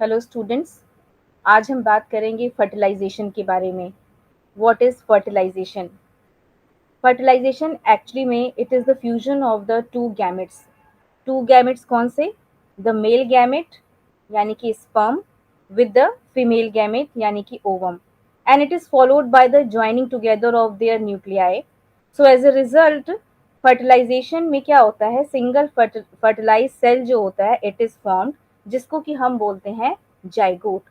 Hello students. आज हम बात करेंगे फर्टिलाइजेशन के बारे में। What is fertilisation? Fertilisation actually में it is the fusion of the two gametes कौन से? द मेल गैमेट यानी कि sperm with the female gamete यानी कि ovum, and it is followed by the joining together of their nuclei. So as a result fertilisation में क्या होता है, सिंगल फर्टिलाइज सेल जो होता है इट इज फॉर्म्ड, जिसको कि हम बोलते हैं जाइगोट।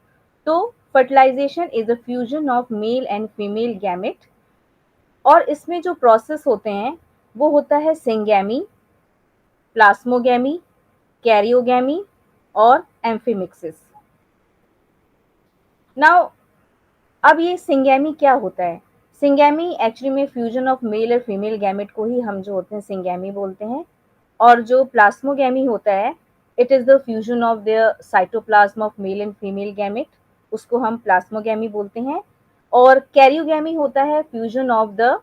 तो fertilisation is a fusion of male and female gamete, और इसमें जो प्रोसेस होते हैं वो होता है सिंगैमी, प्लास्मोगैमी, कैरियोगैमी और एम्फीमिक्सिस। नाउ अब ये सिंगैमी क्या होता है? सिंगैमी एक्चुअली में फ्यूजन ऑफ मेल और फीमेल गैमेट को ही हम जो होते हैं सिंगैमी बोलते हैं। और जो प्लास्मोगैमी होता है it is the fusion of the cytoplasm of male and female gamete, उसको हम प्लास्मोगैमी बोलते हैं। और कैरियोगैमी होता है fusion of the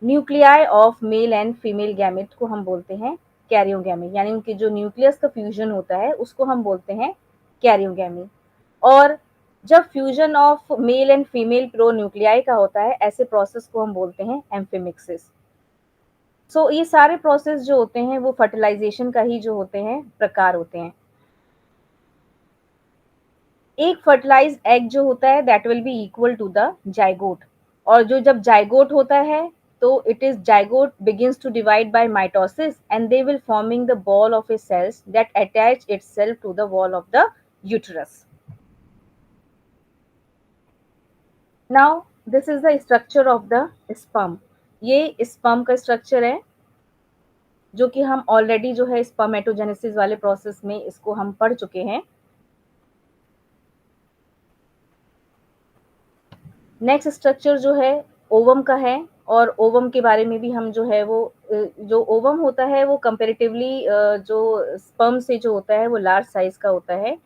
nuclei of male and female gamete को हम बोलते हैं कैरियोगैमी, यानी उनके जो न्यूक्लियस का फ्यूजन होता है उसको हम बोलते हैं कैरियोगैमी। और जब fusion of male and female pro nuclei का होता है ऐसे प्रोसेस को हम बोलते हैं एम्फीमिक्सिस। सो ये सारे प्रोसेस जो होते हैं वो फर्टिलाइजेशन का ही जो होते हैं प्रकार होते हैं। एक फर्टिलाइज एग जो होता है that will be equal to the zygote, और जो जब जाइगोट होता है तो it is zygote begins to divide by mitosis and they will forming the ball of a cells that attach itself to the wall of the uterus. Now this is the structure of the sperm. ये sperm का structure है जो कि हम already जो है spermatogenesis वाले process में इसको हम पढ़ चुके हैं। नेक्स्ट स्ट्रक्चर जो है ओवम का है, और ओवम के बारे में भी हम जो है वो जो ओवम होता है वो कंपेरेटिवली जो स्पर्म से जो होता है वो लार्ज साइज का होता है,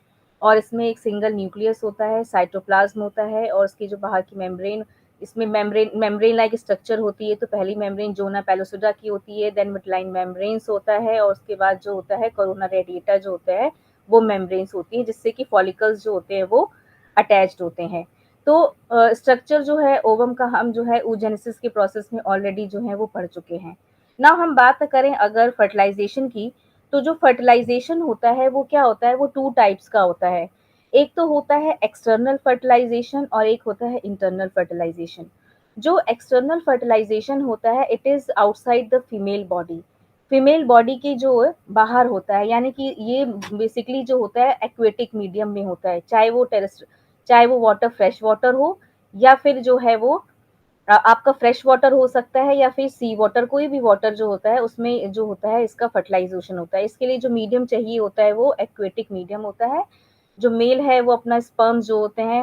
और इसमें एक सिंगल न्यूक्लियस होता है, साइटोप्लाज्म होता है, और इसकी जो बाहर की मेम्ब्रेन, इसमें मेम्ब्रेन लाइक स्ट्रक्चर होती है। तो पहली मेम्ब्रेन जोना पेलोसिडा की होती है, देन मिडलाइन मेम्ब्रेन्स होता है, और उसके बाद जो होता है कोरोना रेडिएटा जो होता है वो मेम्ब्रेन्स होती है, जिससे कि फॉलिकल्स जो होते हैं वो अटैच्ड होते हैं। तो स्ट्रक्चर जो है ओवम का हम जो है oogenesis के प्रोसेस में ऑलरेडी जो है वो पढ़ चुके हैं। ना हम बात करें अगर फर्टिलाइजेशन की, तो जो फर्टिलाइजेशन होता है वो क्या होता है, वो टू टाइप्स का होता है। एक तो होता है एक्सटर्नल फर्टिलाइजेशन और एक होता है इंटरनल फर्टिलाइजेशन। जो एक्सटर्नल फर्टिलाइजेशन होता है it is outside the female body के जो बाहर होता है, यानी कि ये बेसिकली जो होता है एक्वेटिक मीडियम में होता है, चाहे वो वाटर फ्रेश वाटर हो या फिर जो है वो आपका फ्रेश वाटर हो सकता है या फिर सी वाटर, कोई भी वाटर जो होता है उसमें जो होता है इसका फर्टिलाइजेशन होता है। इसके लिए जो मीडियम चाहिए होता है वो एक्वेटिक मीडियम होता है। जो मेल है वो अपना स्पर्म जो होते हैं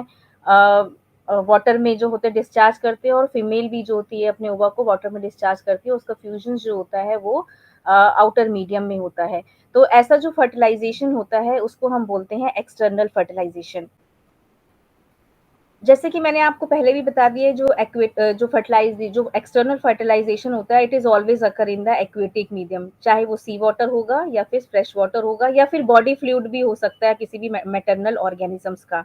वाटर में जो होते हैं डिस्चार्ज करते हैं, और फीमेल भी जो होती है अपने ओवा को वाटर में डिस्चार्ज करती है, उसका फ्यूजन जो होता है वो आउटर मीडियम में होता है। तो ऐसा जो फर्टिलाइजेशन होता है उसको हम बोलते हैं एक्सटर्नल फर्टिलाइजेशन। जैसे कि मैंने आपको पहले भी बता दिया, जो एक्सटर्नल फर्टिलाइजेशन होता है it is always occur in the aquatic medium, चाहे वो सी वाटर होगा या फिर फ्रेश वाटर होगा या फिर बॉडी फ्लूइड भी हो सकता है किसी भी मैटरनल ऑर्गेनिजम्स का।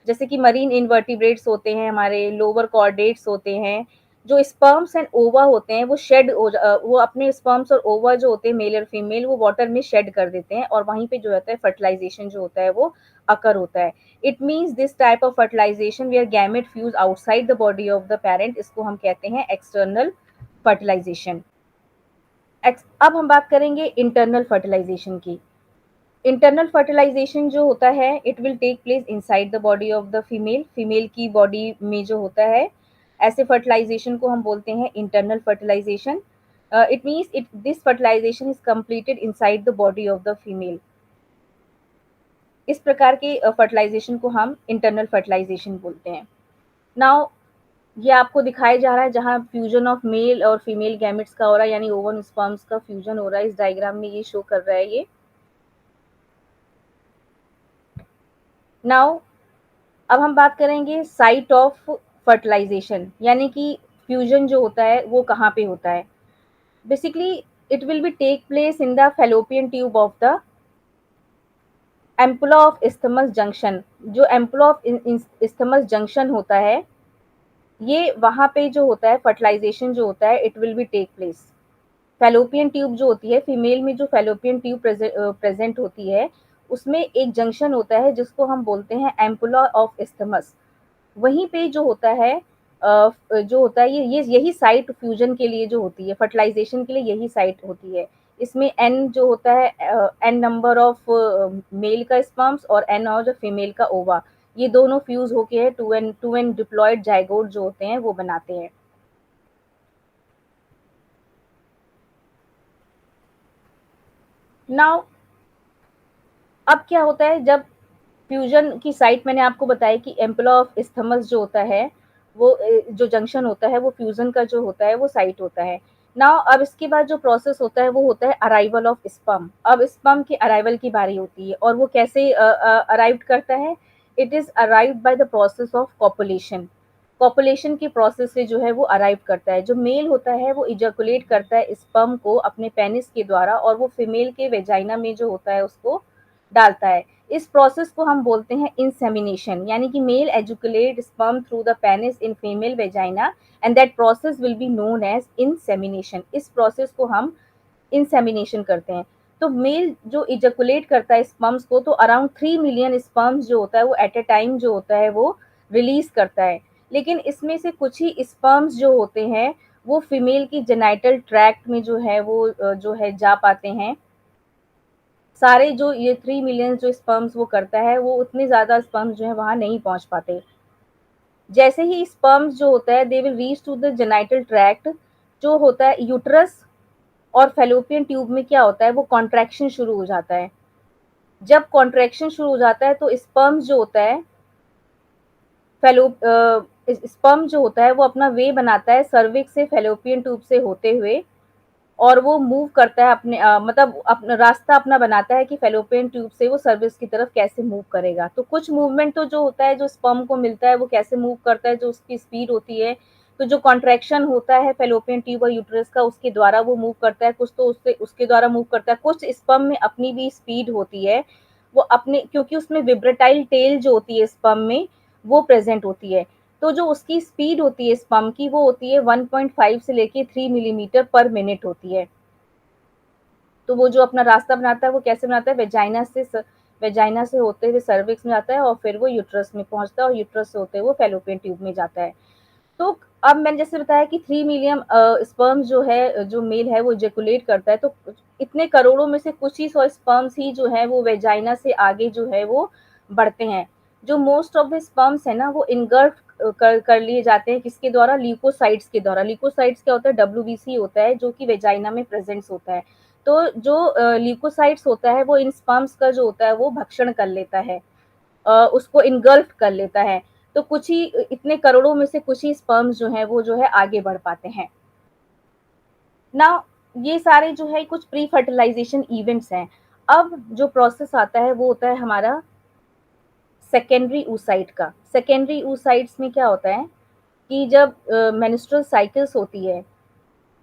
जैसे कि मरीन इन्वर्टिब्रेट्स होते हैं, हमारे लोअर कॉर्डेट्स होते हैं, जो स्पर्म्स एंड ओवा होते हैं वो अपने स्पर्म्स और ओवा जो होते हैं मेल और फीमेल वो वाटर में शेड कर देते हैं, और वहीं पे जो होता है फर्टिलाइजेशन जो होता है वो अकर होता है। It means this type of fertilisation where gamete fuse outside the body of the parent, इसको हम कहते हैं एक्सटर्नल फर्टिलाइजेशन। अब हम बात करेंगे इंटरनल फर्टिलाइजेशन की। इंटरनल फर्टिलाइजेशन जो होता है it will take place inside the body of the female की बॉडी में जो होता है, ऐसे फर्टिलाइजेशन को हम बोलते हैं internal fertilisation. It means it this fertilisation is completed inside the body of the female. इस प्रकार के फर्टिलाइजेशन को हम इंटरनल फर्टिलाइजेशन बोलते हैं। नाउ ये आपको दिखाया जा रहा है जहाँ फ्यूजन ऑफ मेल और फीमेल गैमेट्स का हो रहा है, यानी ओवन स्पर्म्स का फ्यूजन हो रहा है, इस डायग्राम में ये शो कर रहा है ये। नाउ अब हम बात करेंगे साइट ऑफ फर्टिलाइजेशन, यानी कि फ्यूजन जो होता है वो कहाँ पे होता है। Basically it will be take place in the fallopian tube of the ampulla of isthmus junction, जो एम्पुला ऑफ इस्थमस जंक्शन होता है, ये वहाँ पे जो होता है फर्टिलाइजेशन जो होता है it will be take place. Fallopian tube जो होती है, फीमेल में जो फैलोपियन ट्यूब प्रेजेंट होती है, उसमें एक जंक्शन होता है जिसको हम बोलते हैं एम्पुला ऑफ इस्थमस। वहीं पे जो होता है जो होता है ये यही साइट फ्यूजन के लिए जो होती है, फर्टिलाइजेशन के लिए यही साइट होती है। इसमें एन जो होता है, एन नंबर ऑफ मेल का स्पर्म्स और एन और फीमेल का ओवा, ये दोनों फ्यूज होके है टू एन डिप्लॉयड जाइगोट जो होते हैं वो बनाते हैं। नाउ अब क्या होता है जब फ्यूजन की साइट, मैंने आपको बताया कि एम्पुला ऑफ इस्थमस जो होता है वो जो जंक्शन होता है वो फ्यूजन का जो होता है वो साइट होता है। नाउ अब इसके बाद जो प्रोसेस होता है वो होता है अराइवल ऑफ स्पर्म। अब स्पर्म की अराइवल की बारी होती है और वो कैसे अराइव करता है? It is arrived by the process of copulation. Copulation की प्रोसेस से जो है वो अराइव करता है। जो मेल होता है वो इजैकुलेट करता है स्पर्म को अपने पेनिस के द्वारा और वो फीमेल के वेजाइना में जो होता है उसको डालता है। इस प्रोसेस को हम बोलते हैं इंसेमिनेशन, यानी कि male ejaculate sperm through the penis in female vagina and that process will be known as insemination. इस प्रोसेस को हम इंसेमिनेशन करते हैं। तो मेल जो इजैकुलेट करता है स्पर्म्स को, तो अराउंड 3 मिलियन स्पर्म्स जो होता है वो एट अ टाइम जो होता है वो रिलीज करता है। लेकिन इसमें से कुछ ही स्पर्म्स जो होते हैं वो फीमेल की जेनाइटल ट्रैक्ट में जो है वो जो है जा पाते हैं। सारे जो ये 3 मिलियन जो स्पर्म्स वो करता है, वो उतने ज़्यादा स्पर्म्स जो है वहाँ नहीं पहुँच पाते। जैसे ही स्पर्म्स जो होता है they will reach to the genital tract, जो होता है यूट्रस और फेलोपियन ट्यूब में क्या होता है वो कॉन्ट्रैक्शन शुरू हो जाता है। जब कॉन्ट्रैक्शन शुरू हो जाता है तो स्पर्म्स जो होता है फेलो स्पर्म जो होता है वो अपना वे बनाता है सर्विक्स से फेलोपियन ट्यूब से होते हुए, और वो मूव करता है अपने मतलब अपना रास्ता अपना बनाता है कि फेलोपियन ट्यूब से वो सर्विस की तरफ कैसे मूव करेगा। तो कुछ मूवमेंट तो जो होता है जो स्पर्म को मिलता है वो कैसे मूव करता है, जो उसकी स्पीड होती है, तो जो कॉन्ट्रैक्शन होता है फेलोपियन ट्यूब और यूट्रस का उसके द्वारा वो मूव करता है, कुछ तो उससे उसके द्वारा मूव करता है। कुछ स्पर्म में अपनी भी स्पीड होती है, वो अपने, क्योंकि उसमें विब्रेटाइल टेल जो होती है स्पर्म में वो प्रेजेंट होती है। तो जो उसकी स्पीड होती है स्पर्म की वो होती है 1.5 से लेके 3 मिलीमीटर पर मिनट होती है। तो वो जो अपना रास्ता बनाता है वो कैसे बनाता है, वेजाइना से होते हुए सर्विक्स में जाता है और फिर वो यूट्रस में पहुंचता है और यूट्रस से होते हुए वो फेलोपियन ट्यूब में जाता है। तो अब मैंने जैसे बताया कि 3 मिलियन स्पर्म जो है जो मेल है वो इजेकुलेट करता है, तो इतने करोड़ों में से कुछ ही 100 स्पर्म्स ही जो है वो वेजाइना से आगे जो है वो बढ़ते हैं। जो मोस्ट ऑफ द स्पर्म्स है ना वो इनगल्फ कर लिए जाते हैं किसके द्वारा, ल्यूकोसाइट्स के द्वारा। ल्यूकोसाइट्स क्या होता है, डब्ल्यूबीसी होता है जो कि वेजाइना में प्रेजेंट्स होता है। तो जो ल्यूकोसाइट्स होता है वो इन स्पर्म्स का जो होता है वो भक्षण कर लेता है, उसको इनगल्फ कर लेता है। तो कुछ ही इतने करोड़ों में से कुछ ही स्पर्म्स जो हैं वो जो है आगे बढ़ पाते हैं ना। ये सारे जो है कुछ प्री फर्टिलाइजेशन इवेंट्स हैं। अब जो प्रोसेस आता है वो होता है हमारा सेकेंडरी oocyte का। सेकेंडरी oocytes में क्या होता है कि जब मेंस्ट्रुअल साइकिल्स होती है,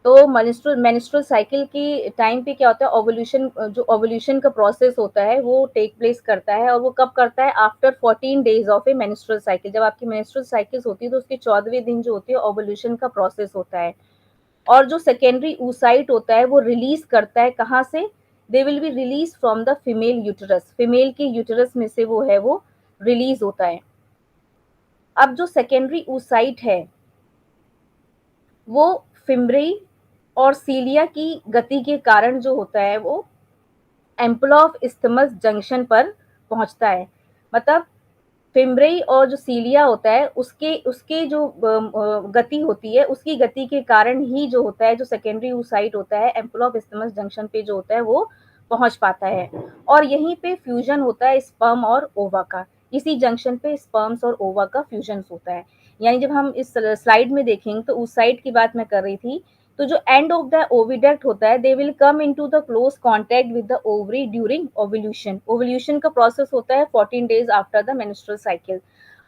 तो मेंस्ट्रुअल साइकिल की टाइम पे क्या होता है, ओवुलेशन, जो ओवुलेशन का प्रोसेस होता है वो टेक प्लेस करता है। और वो कब करता है, after 14 days of A menstrual cycle. जब आपकी मेंस्ट्रुअल साइकिल्स होती है तो उसके 14वें दिन जो होती है ओवुलेशन का प्रोसेस होता है। और जो सेकेंडरी oocyte होता है वो रिलीज करता है कहाँ से, दे will be release from the female uterus. Female के यूटरस में से वो है वो रिलीज होता है। अब जो सेकेंडरी oocyte है वो फिम्ब्री और सीलिया की गति के कारण जो होता है वो एम्पुला ऑफ इस्थमस जंक्शन पर पहुंचता है। मतलब फिम्ब्री और जो सीलिया होता है उसके उसके जो गति होती है, उसकी गति के कारण ही जो होता है जो सेकेंडरी oocyte होता है एम्पुला ऑफ इस्थमस जंक्शन पे जो होता है वो पहुंच पाता है। और यहीं पे फ्यूजन होता है स्पर्म और ओवा का। इसी जंक्शन पे स्पर्म्स और ओवा का फ्यूजन होता है। यानी जब हम इस स्लाइड में देखेंगे तो oocyte की बात मैं कर रही थी, तो जो एंड ऑफ द ओविडक्ट होता है they will come into the close contact with the ovary during ovulation. Ovulation का प्रोसेस होता है 14 days after the menstrual cycle.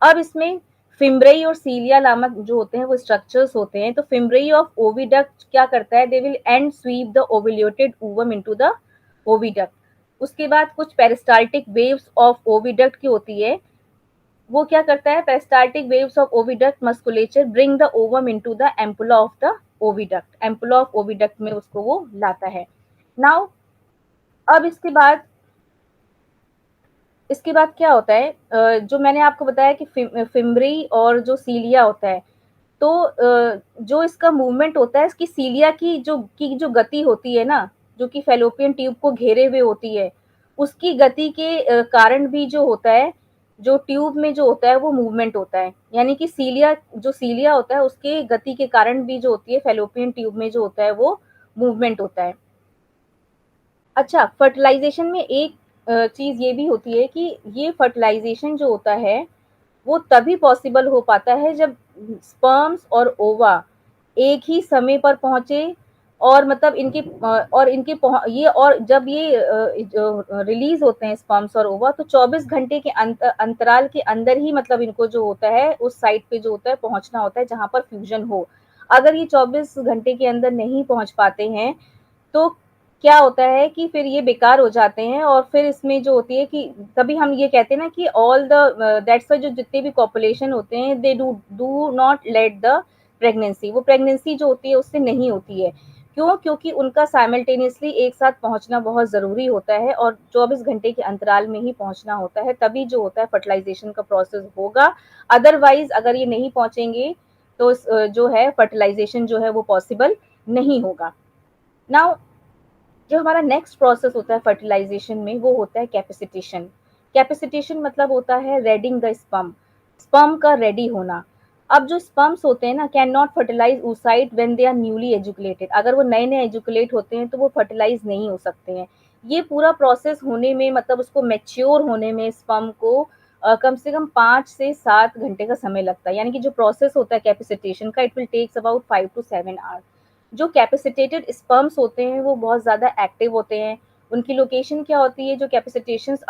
अब इसमें फिम्ब्री और सीलिया नामक जो होते हैं वो स्ट्रक्चर्स होते हैं। तो फिम्ब्री ऑफ ओविडक्ट क्या करता है, they will and sweep the ovulated ovum into the oviduct. उसके बाद कुछ पेरिस्टाल्टिक वेव्स ऑफ ओविडक्ट की होती है। वो क्या करता है, peristaltic waves of oviduct musculature bring the ovum into the ampulla of the oviduct, ampulla of oviduct में उसको वो लाता है। नाउ अब इसके बाद क्या होता है, जो मैंने आपको बताया कि फिमरी और जो सीलिया होता है, तो जो इसका मूवमेंट होता है, इसकी सीलिया की जो गति होती है ना, जो कि फेलोपियन ट्यूब को घेरे हुए होती है, उसकी गति के कारण भी जो होता है, जो ट्यूब में जो होता है वो मूवमेंट होता है। यानी कि सीलिया होता है, उसके गति के कारण भी जो होती है फेलोपियन ट्यूब में जो होता है वो मूवमेंट होता है। अच्छा, फर्टिलाइजेशन में एक चीज ये भी होती है कि ये फर्टिलाइजेशन जो होता है वो तभी पॉसिबल हो पाता है जब स्पर्म्स और ओवा एक ही समय पर पहुंचे, और मतलब ये, और जब ये रिलीज होते हैं स्पर्म्स और ओवा, तो 24 घंटे के अंतराल के अंदर ही मतलब इनको जो होता है उस साइट पे जो होता है पहुंचना होता है जहां पर फ्यूजन हो। अगर ये 24 घंटे के अंदर नहीं पहुंच पाते हैं तो क्या होता है कि फिर ये बेकार हो जाते हैं, और फिर इसमें जो होती है कि तभी हम ये कहते हैं ना कि ऑल द दैट्स वाई जो जितने भी पॉपुलेशन होते हैं they do do not let the pregnancy, वो प्रेगनेंसी जो होती है उससे नहीं होती है। क्यों? क्योंकि उनका साइमल्टेनियसली एक साथ पहुंचना बहुत ज़रूरी होता है, और 24 घंटे के अंतराल में ही पहुंचना होता है, तभी जो होता है फर्टिलाइजेशन का प्रोसेस होगा। अदरवाइज अगर ये नहीं पहुंचेंगे तो जो है फर्टिलाइजेशन जो है वो पॉसिबल नहीं होगा। नाउ जो हमारा नेक्स्ट प्रोसेस होता है फर्टिलाइजेशन में वो होता है कैपेसिटेशन। कैपेसिटेशन मतलब होता है रेडिंग द स्पर्म, स्पर्म का रेडी होना। अब जो स्पर्म्स होते हैं ना can not fertilize oocyte when they are newly ejaculated, अगर वो नए नए एजुकुलेट होते हैं तो वो फर्टिलाइज नहीं हो सकते हैं। ये पूरा प्रोसेस होने में मतलब उसको मैच्योर होने में स्पर्म को कम से कम 5 से 7 घंटे का समय लगता है। यानी कि जो प्रोसेस होता है कैपेसिटेशन का it will takes about 5 to 7 hours. जो कैपेसिटेटेड स्पर्म्स होते हैं वो बहुत ज़्यादा एक्टिव होते हैं। उनकी लोकेशन क्या होती है, जो capacitations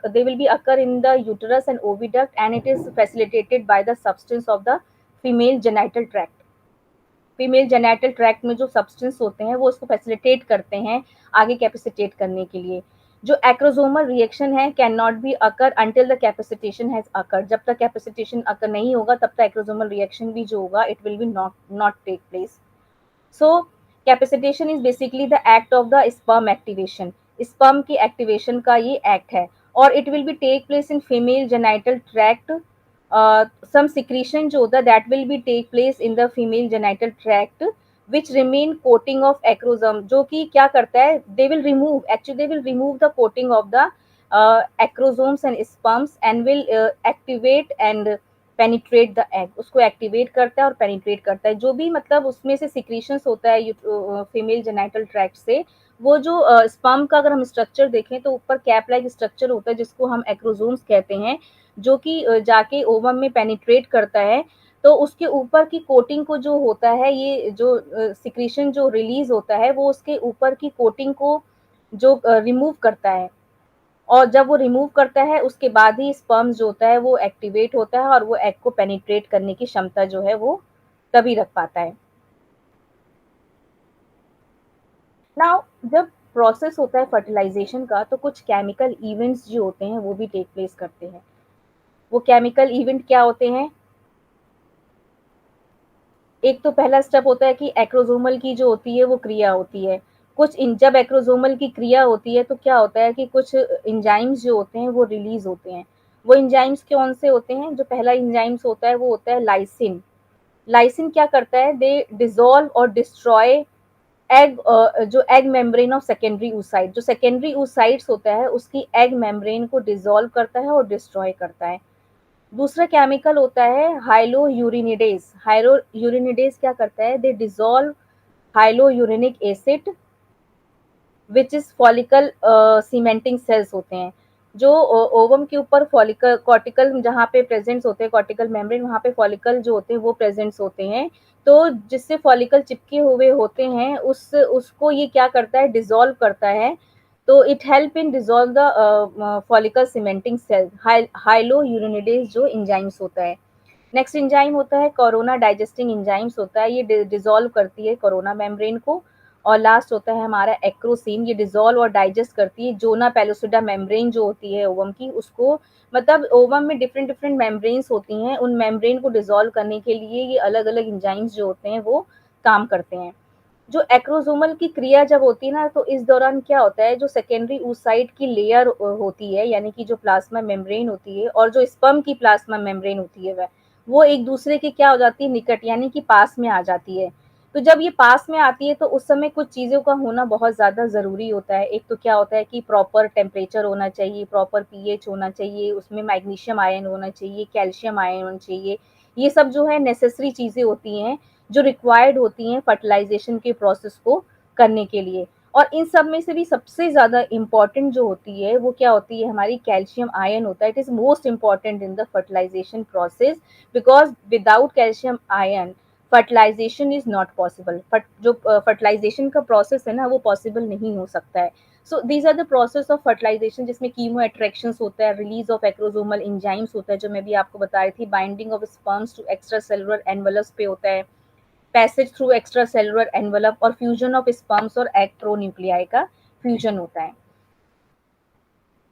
they will be occur in the uterus and oviduct and it is facilitated by the substance of the female genital tract. Female genital tract में जो सब्सटेंस होते हैं वो उसको फैसिलिटेट करते हैं आगे कैपेसिटेट करने के लिए। जो एक्रोसोमल रिएक्शन है can not be occur until the capacitation has occur, जब तक कैपेसिटेशन अकर नहीं होगा तब तक एक्रोसोमल रिएक्शन भी जो होगा it will be not not take place. So capacitation is basically the act of the sperm activation, sperm की activation का ये act है, और it will be take place in female genital tract। some secretion जो होता है that will be take place in the female genital tract which remain coating of acrosome, जो कि क्या करता है they will remove, actually they will remove the coating of the acrosomes and sperms and will activate and penetrate the egg, उसको activate करता है और penetrate करता है। जो भी मतलब उसमें से सिक्रीशंस होता है फीमेल जेनाइटल ट्रैक्ट से, वो जो स्पर्म का अगर हम स्ट्रक्चर देखें तो ऊपर कैप लाइक स्ट्रक्चर होता है जिसको हम एक्रोजोम्स कहते हैं, जो कि जाके ओवम में पेनिट्रेट करता है। तो उसके ऊपर की कोटिंग को जो होता है, ये जो सिक्रीशन जो रिलीज होता है वो उसके ऊपर की कोटिंग को जो रिमूव करता है, और जब वो रिमूव करता है उसके बाद ही स्पर्म जो होता है वो एक्टिवेट होता है और वो एग को पेनिट्रेट करने की क्षमता जो है वो तभी रख पाता है। नाउ जब प्रोसेस होता है फर्टिलाइजेशन का तो कुछ केमिकल इवेंट्स जो होते हैं वो भी टेक प्लेस करते हैं। वो केमिकल इवेंट क्या होते हैं? एक तो पहला स्टेप होता है कि एक्रोसोमल की जो होती है वो क्रिया होती है। जब एक्रोसोमल की क्रिया होती है तो क्या होता है कि कुछ एंजाइम्स जो होते हैं वो रिलीज होते हैं। वो एंजाइम्स कौन से होते हैं? जो पहला एंजाइम्स होता है वो होता है लाइसिन। लाइसिन क्या करता है? दे डिसॉल्व और डिस्ट्रॉय जो egg membrane of secondary oocyte, जो सेकेंडरी oocytes होता है उसकी एग मेम्ब्रेन को डिसॉल्व करता है और डिस्ट्रॉय करता है। दूसरा केमिकल होता है हाइलोयूरिनिडेज। हाइलोयूरिनिडेज क्या करता है? They dissolve hyaluronic acid which is follicle cementing cells होते हैं। जो ओवम के ऊपर फॉलिकल कॉर्टिकल जहाँ पे प्रेजेंट्स होते हैं, कॉर्टिकल मेम्ब्रेन, वहाँ पे फॉलिकल जो होते हैं वो प्रेजेंट्स होते हैं। तो जिससे फॉलिकल चिपके हुए होते हैं उसको ये क्या करता है? डिसॉल्व करता है। तो it help in dissolve the follicle cementing cell. Hyaluronidase जो इंजाइम्स होता है। नेक्स्ट इंजाइम होता है कोरोना डाइजेस्टिंग इंजाइम्स होता है, ये डिसॉल्व करती है कोरोना मेम्ब्रेन को। और लास्ट होता है हमारा एक्रोसीन, ये डिसॉल्व और डाइजेस्ट करती है जोना पेलोसिडा मेम्ब्रेन जो होती है ओवम की, उसको मतलब ओवम में डिफरेंट डिफरेंट मेम्ब्रेन्स होती हैं, उन मेम्ब्रेन को डिसॉल्व करने के लिए ये अलग अलग एंजाइम्स जो होते हैं वो काम करते हैं। जो एक्रोसोमल की क्रिया जब होती है ना, तो इस दौरान क्या होता है, जो सेकेंडरी oocyte की लेयर होती है, यानी कि जो प्लाज्मा मेम्ब्रेन होती है, और जो स्पर्म की प्लाज्मा मेम्ब्रेन होती है वो एक दूसरे के क्या हो जाती है, निकट, यानी कि पास में आ जाती है। तो जब ये पास में आती है तो उस समय कुछ चीज़ों का होना बहुत ज़्यादा ज़रूरी होता है। एक तो क्या होता है कि प्रॉपर टेम्परेचर होना चाहिए, प्रॉपर पीएच होना चाहिए, उसमें मैग्नीशियम आयन होना चाहिए, कैल्शियम आयन होना चाहिए। ये सब जो है नेसेसरी चीज़ें होती हैं जो रिक्वायर्ड होती हैं फर्टिलाइजेशन के प्रोसेस को करने के लिए। और इन सब में से भी सबसे ज़्यादा इम्पॉर्टेंट जो होती है वो क्या होती है, हमारी कैल्शियम आयन होता है। It is most important in the fertilisation process, because without calcium ion fertilisation is not possible. जो फर्टिलाइजेशन का प्रोसेस है ना वो पॉसिबल नहीं हो सकता है। So these are the process of fertilisation, जिसमें कीमो अट्रैक्शन होता है, रिलीज ऑफ एक्रोसोमल एंजाइम्स होता है जो मैं भी आपको बता रही थी, binding of sperms to extracellular envelopes पे होता है, passage through extracellular envelope, और फ्यूजन ऑफ स्पर्म्स और एग प्रोन्यूक्लियाई का फ्यूजन होता है।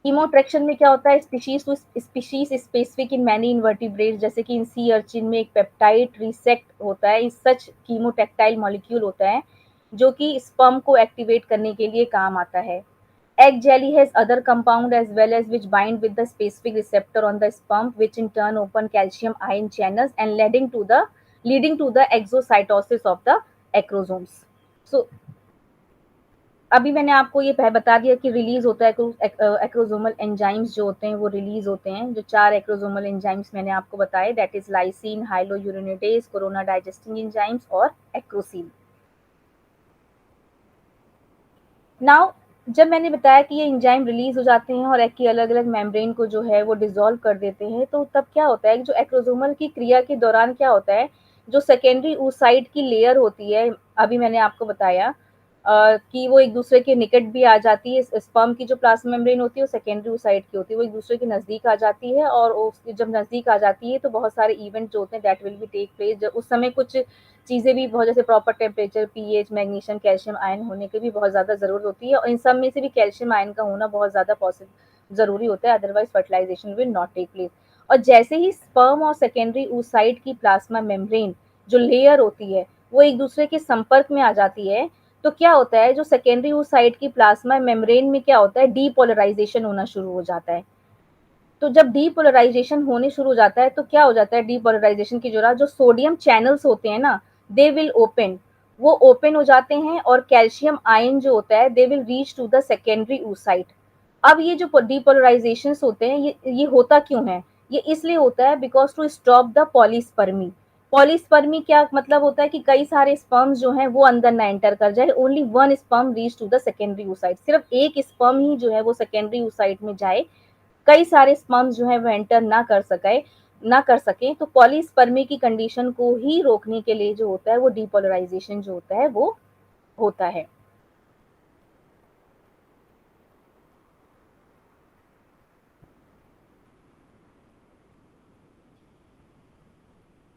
कीमो अट्रैक्शन में क्या होता है, species to species specific in many invertebrates, जैसे कि इन सी अर्चिन में एक पेप्टाइड रिसेक्ट होता है, इस सच कीमोटेक्टाइल मॉलिक्यूल होता है जो कि स्पर्म को एक्टिवेट करने के लिए काम आता है। Egg jelly has other compound as well as which bind with the specific receptor on the sperm, which in turn open calcium ion channels and leading to the exocytosis of the acrosomes. So अभी मैंने आपको ये बता दिया कि release होता है acrosomal enzymes जो होते हैं वो रिलीज होते हैं। जो 4 एक्रोसोमल एंजाइम्स मैंने आपको बताए, that is lysin, hyaluronidase, corona digesting enzymes और एक्रोसीन। नाउ जब मैंने बताया कि ये एंजाइम रिलीज हो जाते हैं और एग की अलग अलग मेम्ब्रेन को जो है वो डिसॉल्व कर देते हैं, तो तब क्या होता है, जो एक्रोसोमल की क्रिया के दौरान क्या होता है, जो सेकेंडरी oocyte की लेयर होती है, अभी मैंने आपको बताया कि वो एक दूसरे के निकट भी आ जाती है। स्पर्म की जो प्लाज्मा मेम्ब्रेन होती है वो सेकेंडरी oocyte की होती है, वो एक दूसरे के नजदीक आ जाती है, और जब नजदीक आ जाती है तो बहुत सारे इवेंट जो होते हैं that will be take place. उस समय कुछ चीज़ें भी बहुत, जैसे proper temperature, pH, magnesium, calcium ion होने की भी बहुत ज़्यादा ज़रूरत होती है, और इन सब में से भी कैल्शियम आयन का होना बहुत ज़्यादा पॉसिबल ज़रूरी होता है, otherwise fertilisation will not take place. और जैसे ही स्पर्म और सेकेंडरी oocyte की प्लाज्मा मेम्ब्रेन जो लेयर होती है वो एक दूसरे के संपर्क में आ जाती है, तो क्या होता है, जो सेकेंडरी oocyte की प्लाज्मा मेम्ब्रेन में क्या होता है, डीपोलराइजेशन होना शुरू हो जाता है। तो जब डीपोलराइजेशन होने शुरू हो जाता है तो क्या हो जाता है, डीपोलराइजेशन की जो सोडियम चैनल्स होते हैं ना, दे विल ओपन, वो ओपन हो जाते हैं, और कैल्शियम आयन जो होता है they will reach to the secondary oocyte। अब ये जो डीपोलराइजेशन होते हैं ये होता क्यों है, ये इसलिए होता है because to stop the polyspermy. Polyspermy क्या मतलब होता है कि कई सारे स्पर्म्स जो हैं वो अंदर ना एंटर कर जाए, only one sperm reach to the secondary oocyte, सिर्फ एक स्पर्म ही जो है वो सेकेंडरी oocyte में जाए, कई सारे स्पर्म्स जो है वो एंटर ना कर सके। तो पॉलीस्पर्मी की कंडीशन को ही रोकने के लिए जो होता है वो डीपोलराइजेशन जो होता है वो होता है।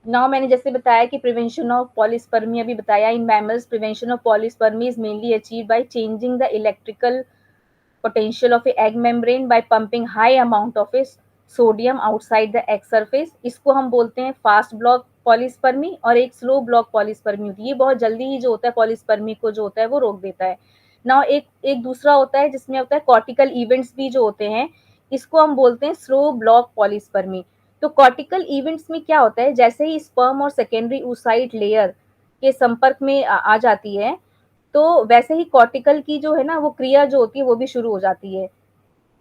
नाउ मैंने जैसे बताया कि प्रिवेंशन ऑफ पॉलीस्पर्मी अभी बताया, in mammals prevention of polyspermy is mainly achieve by changing the electrical potential of a egg membrane by pumping high amount of a sodium outside the egg surface। इसको हम बोलते हैं fast block polyspermy, और एक slow block polyspermy होती है, ये बहुत जल्दी ही जो होता है पॉलीस्पर्मी को जो होता है वो रोक देता है। ना एक एक दूसरा होता है जिसमें होता है कॉर्टिकल इवेंट्स भी जो होते हैं, इसको हम बोलते हैं स्लो ब्लॉक पॉलीस्पर्मी। तो कॉर्टिकल इवेंट्स में क्या होता है, जैसे ही स्पर्म और सेकेंडरी oocyte लेयर के संपर्क में आ जाती है, तो वैसे ही कॉर्टिकल की जो है ना वो क्रिया जो होती है वो भी शुरू हो जाती है,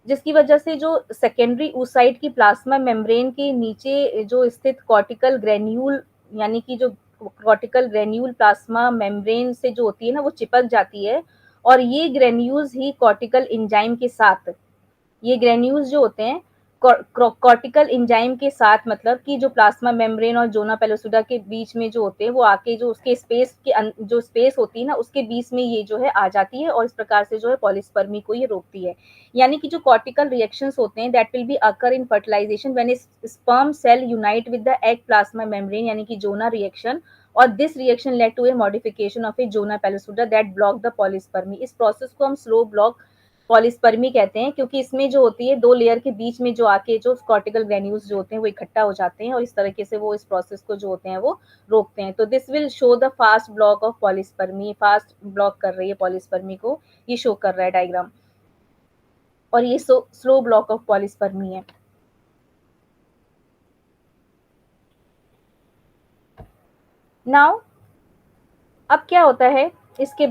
जिसकी वजह से जो सेकेंडरी oocyte की प्लाज्मा मेम्ब्रेन के नीचे जो स्थित कॉर्टिकल ग्रेन्यूल, यानी कि जो कॉर्टिकल ग्रेन्यूल प्लाज्मा मेम्ब्रेन से जो होती है ना वो चिपक जाती है, और ये ग्रेन्यूल्स ही कॉर्टिकल एंजाइम के साथ, ये ग्रेन्यूल्स जो होते हैं कॉर्टिकल एंजाइम के साथ, मतलब कि जो प्लाज्मा मेम्ब्रेन और जोना पेलोसिडा के बीच में जो होते हैं वो आके जो उसके स्पेस के जो स्पेस होती है ना उसके बीच में ये जो है आ जाती है, और इस प्रकार से जो है पॉलीस्पर्मी को ये रोकती है। यानी कि जो कॉर्टिकल रिएक्शंस होते हैं that will be occur in fertilization when sperm cell unite with the egg plasma membrane, यानी कि जोना रिएक्शन, और this reaction lead to a modification of a zona pellucida that block the polyspermy. इस process को हम slow block polyspermy कहते हैं, क्योंकि इसमें जो होती है दो लेयर के बीच में जो आके जो कॉर्टिकल ग्रेन्यूल्स जो होते हैं वो इकट्ठा हो जाते हैं और इस तरीके से वो इस प्रोसेस को जो होते हैं वो रोकते हैं। तो this will show the fast block of polyspermy, fast block कर रही है पॉलीस्पर्मी को, ये शो कर रहा है डायग्राम, और ये स्लो ब्लॉक ऑफ पॉलीस्पर्मी है। नाउ अब क्या होता है इसके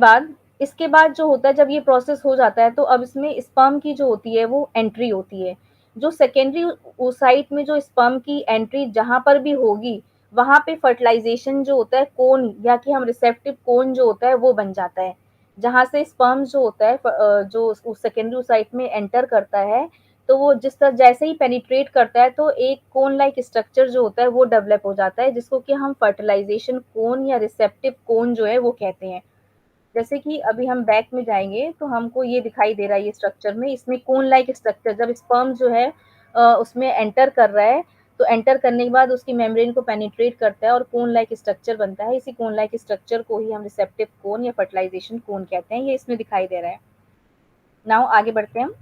बाद जो होता है जब ये प्रोसेस हो जाता है तो अब इसमें स्पर्म की जो होती है वो एंट्री होती है। जो सेकेंडरी ओसाइट में जो स्पर्म की एंट्री जहां पर भी होगी वहां पे फर्टिलाइजेशन जो होता है कोन या कि हम रिसेप्टिव कोन जो होता है वो बन जाता है, जहां से स्पर्म जो होता है जो सेकेंडरी ओसाइट में एंटर करता है तो वो जिस तरह जैसे ही पेनिट्रेट करता है तो एक कोन लाइक स्ट्रक्चर जो होता है वो डेवलप हो जाता है, जिसको कि हम फर्टिलाइजेशन कोन या रिसेप्टिव कोन जो है वो कहते हैं। जैसे कि अभी हम बैक में जाएंगे तो हमको ये दिखाई दे रहा है, ये स्ट्रक्चर में इसमें कोन लाइक स्ट्रक्चर जब स्पर्म जो है उसमें एंटर कर रहा है तो एंटर करने के बाद उसकी मेम्ब्रेन को पेनिट्रेट करता है और कोन लाइक स्ट्रक्चर बनता है। इसी कोन लाइक स्ट्रक्चर को ही हम रिसेप्टिव कोन या फर्टिलाइजेशन कोन कहते हैं। ये इसमें दिखाई दे रहा है। नाउ आगे बढ़ते हैं हम।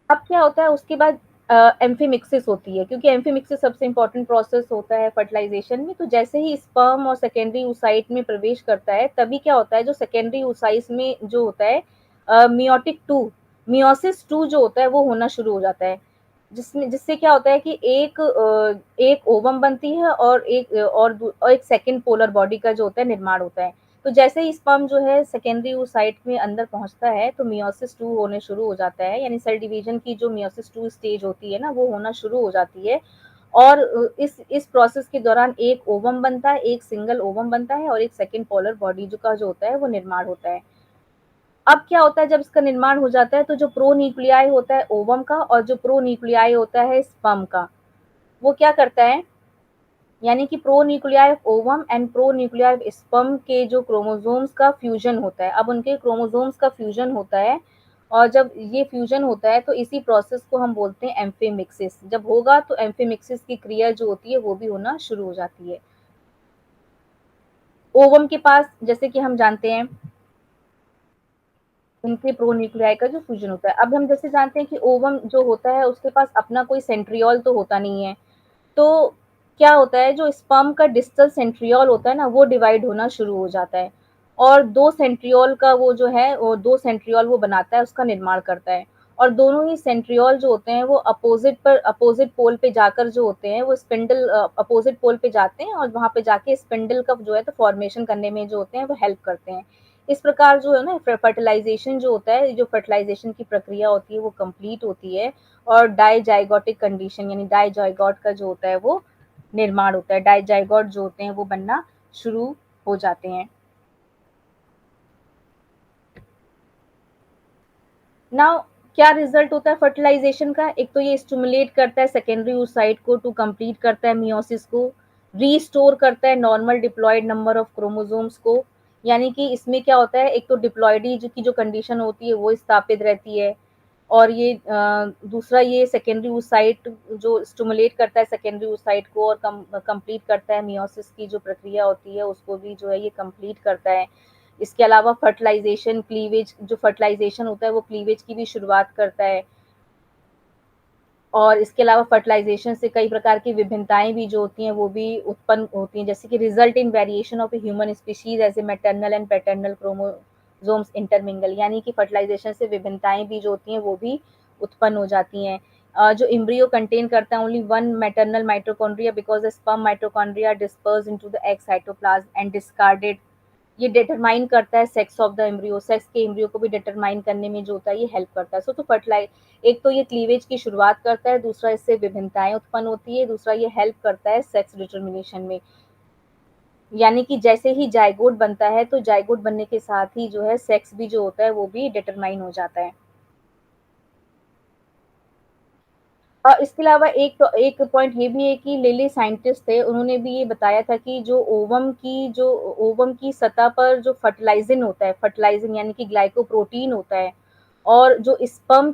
अब क्या होता है उसके बाद एम्फीमिक्सिस होती है, क्योंकि एम्फीमिक्सिस सबसे इंपॉर्टेंट प्रोसेस होता है फर्टिलाइजेशन में। तो जैसे ही स्पर्म और सेकेंडरी oocyte में प्रवेश करता है तभी क्या होता है जो सेकेंडरी oocyte में जो होता है मियोटिक टू मियोसिस टू जो होता है वो होना शुरू हो जाता है, जिसमें जिससे क्या होता है कि एक ओवम बनती है और एक सेकेंड पोलर बॉडी का जो होता है निर्माण होता है। तो जैसे ही स्पर्म जो है सेकेंडरी oocyte में अंदर पहुंचता है तो मियोसिस टू होने शुरू हो जाता है, यानी सेल डिवीजन की जो मियोसिस टू स्टेज होती है ना वो होना शुरू हो जाती है। और इस प्रोसेस के दौरान एक ओवम बनता है, एक सिंगल ओवम बनता है और एक सेकेंड पोलर बॉडी जो का जो होता है वो निर्माण होता है। अब क्या होता है जब इसका निर्माण हो जाता है तो जो प्रो न्यूक्लियाई होता है ओवम का और जो प्रो न्यूक्लियाई होता है स्पर्म का, वो क्या करता है, यानी कि pro nuclei of ovum and pro nuclei of sperm के जो क्रोमोसोम्स का फ्यूजन होता है। अब उनके क्रोमोसोम्स का फ्यूजन होता है और जब ये फ्यूजन होता है तो इसी प्रोसेस को हम बोलते हैं एम्फीमिक्सिस। जब होगा तो एम्फीमिक्सिस की क्रिया जो होती है वो भी होना शुरू हो जाती है। ओवम के पास जैसे कि हम जानते हैं उनके प्रो न्यूक्लियाई का जो फ्यूजन होता है। अब हम जैसे जानते हैं कि ओवम जो होता है उसके पास अपना कोई सेंट्रियोल तो होता नहीं है, तो क्या होता है जो स्पर्म का डिस्टल सेंट्रियोल होता है ना वो डिवाइड होना शुरू हो जाता है और दो सेंट्रियोल का वो जो है वो दो सेंट्रियोल वो बनाता है, उसका निर्माण करता है। और दोनों ही सेंट्रियोल जो होते हैं वो अपोजिट पोल पे जाकर जो होते हैं वो स्पिंडल अपोजिट पोल पे जाते हैं और वहां पे जाके स्पिंडल का जो है तो फॉर्मेशन करने में जो होते हैं वो हेल्प करते हैं। इस प्रकार जो है ना फर्टिलाइजेशन जो होता है, जो फर्टिलाइजेशन की प्रक्रिया होती है वो कंप्लीट होती है और डाइजाइगोटिक कंडीशन यानी डाइजाइगोट का जो होता है वो निर्माण होता है। डाइजाइगोट जो होते हैं वो बनना शुरू हो जाते हैं। नाउ क्या रिजल्ट होता है फर्टिलाइजेशन का, एक तो ये स्टिमुलेट करता है सेकेंडरी oocyte को टू कंप्लीट करता है मियोसिस को, रीस्टोर करता है normal diploid number of chromosomes को, यानी कि इसमें क्या होता है एक तो डिप्लॉयडी की जो कंडीशन होती है वो स्थापित रहती है और ये दूसरा ये सेकेंडरी oocyte जो स्टिमुलेट करता है सेकेंडरी oocyte को और कंप्लीट करता है मियोसिस की जो प्रक्रिया होती है उसको भी जो है ये कंप्लीट करता है। इसके अलावा फर्टिलाइजेशन क्लीवेज जो फर्टिलाइजेशन होता है वो क्लीवेज की भी शुरुआत करता है और इसके अलावा फर्टिलाइजेशन से कई प्रकार की विभिन्नताएं भी जो होती हैं वो भी उत्पन्न होती हैं, जैसे कि result in variation of a human species as a maternal and paternal chromosomes intermingle, यानी कि फर्टिलाइजेशन से विभिन्नताएं भी जो होती हैं वो भी उत्पन्न हो जाती हैं। जो इम्ब्रियो कंटेन करता है only one maternal mitochondria because the sperm mitochondria disperse into the egg cytoplasm and discarded. ये डिटरमाइन करता है sex of the embryo, sex के एम्ब्रियो को भी डिटरमाइन करने में जो होता है ये हेल्प करता है। सो तो फर्टिलाइज एक तो ये क्लीवेज की शुरुआत करता है, दूसरा इससे विभिन्नताएं उत्पन्न होती है, दूसरा ये हेल्प करता है सेक्स डिटर्मिनेशन में, यानी कि जैसे ही जाइगोट बनता है तो जाइगोट बनने के साथ ही जो है सेक्स भी जो होता है वो भी डिटरमाइन हो जाता है। और इसके अलावा एक पॉइंट ये भी है कि लेली साइंटिस्ट थे, उन्होंने भी ये बताया था कि जो ओवम की सतह पर जो फर्टिलाइजिन होता है, फर्टिलाइजिन यानी कि ग्लाइकोप्रोटीन होता है, और जो स्पर्म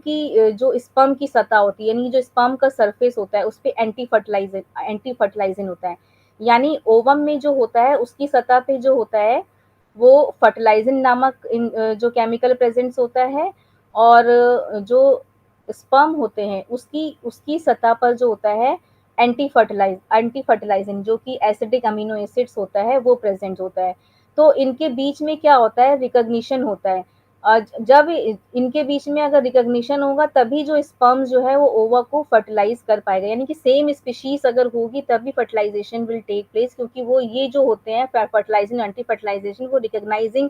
की सतह होती है, यानी जो स्पर्म का सरफेस होता है, उस पे एंटी फर्टिलाइजन होता है। यानी ओवम में जो होता है, उसकी सतह पे जो होता है, वो फर्टिलाइजन नामक जो केमिकल प्रेजेंस होता है, और जो स्पर्म होते हैं, उसकी उसकी सतह पर जो होता है, एंटी फर्टिलाइजन, जो कि एसिडिक अमीनो एसिड्स होता है, वो प्रेजेंट होता है। तो इनके बीच में क्या होता है, रिकॉग्निशन होता है। जब इनके बीच में अगर रिकॉग्निशन होगा, तभी जो स्पर्म जो है वो ओवा को फर्टिलाइज कर पाएगा। यानी कि सेम स्पीशीज अगर होगी तभी फर्टिलाइजेशन विल टेक प्लेस, क्योंकि वो ये जो होते हैं फर्टिलाइजिंग एंटी फर्टिलाइजेशन, वो रिकॉग्नाइजिंग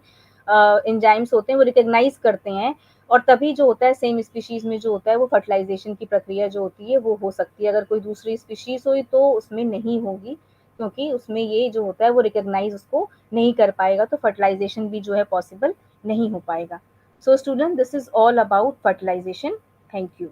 एंजाइम्स होते हैं, वो रिकॉग्नाइज करते हैं, और तभी जो होता है सेम स्पीशीज में जो होता है वो फर्टिलाइजेशन की प्रक्रिया जो होती है वो हो सकती है। अगर कोई दूसरी स्पीशीज हुई तो उसमें नहीं होगी, क्योंकि उसमें ये जो होता है वो रिकॉग्नाइज उसको नहीं कर पाएगा, तो फर्टिलाइजेशन भी जो है पॉसिबल नहीं हो पाएगा। So student, this is all about fertilization. Thank you.